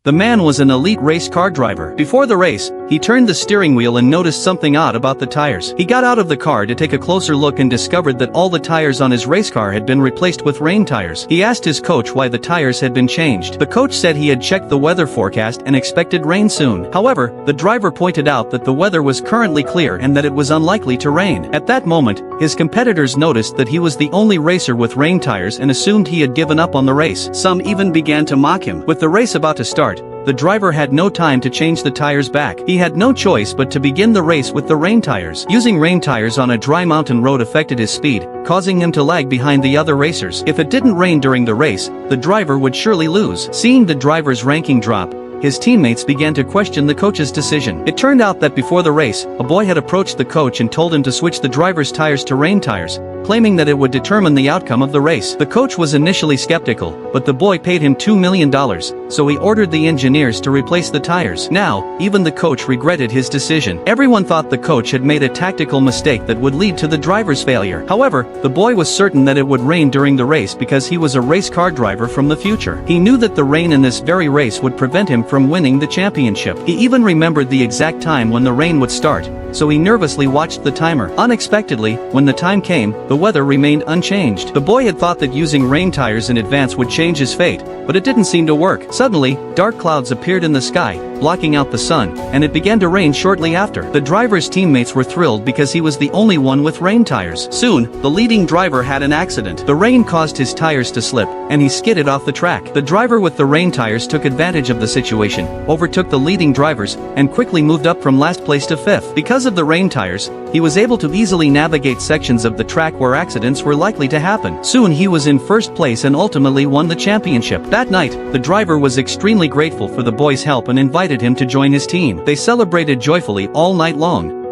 The man was an elite race car driver. Before the race, he turned the steering wheel and noticed something odd about the tires. He got out of the car to take a closer look and discovered that all the tires on his race car had been replaced with rain tires. He asked his coach why the tires had been changed. The coach said he had checked the weather forecast and expected rain soon. However, the driver pointed out that the weather was currently clear and that it was unlikely to rain. At that moment, his competitors noticed that he was the only racer with rain tires and assumed he had given up on the race. Some even began to mock him. With the race about to start, the driver had no time to change the tires back. He had no choice but to begin the race with the rain tires. Using rain tires on a dry mountain road affected his speed, causing him to lag behind the other racers. If it didn't rain during the race, the driver would surely lose. Seeing the driver's ranking drop, his teammates began to question the coach's decision. It turned out that before the race, a boy had approached the coach and told him to switch the driver's tires to rain tires, claiming that it would determine the outcome of the race. The coach was initially skeptical, but the boy paid him $2 million, so he ordered the engineers to replace the tires. Now, even the coach regretted his decision. Everyone thought the coach had made a tactical mistake that would lead to the driver's failure. However, the boy was certain that it would rain during the race because he was a race car driver from the future. He knew that the rain in this very race would prevent him from winning the championship. He even remembered the exact time when the rain would start, so he nervously watched the timer. Unexpectedly, when the time came, the weather remained unchanged. The boy had thought that using rain tires in advance would change his fate, but it didn't seem to work. Suddenly, dark clouds appeared in the sky, blocking out the sun, and it began to rain shortly after. The driver's teammates were thrilled because he was the only one with rain tires. Soon, the leading driver had an accident. The rain caused his tires to slip, and he skidded off the track. The driver with the rain tires took advantage of the situation, overtook the leading drivers, and quickly moved up from last place to fifth. Because of the rain tires, he was able to easily navigate sections of the track where accidents were likely to happen. Soon he was in first place and ultimately won the championship. That night, the driver was extremely grateful for the boy's help and invited him to join his team. They celebrated joyfully all night long.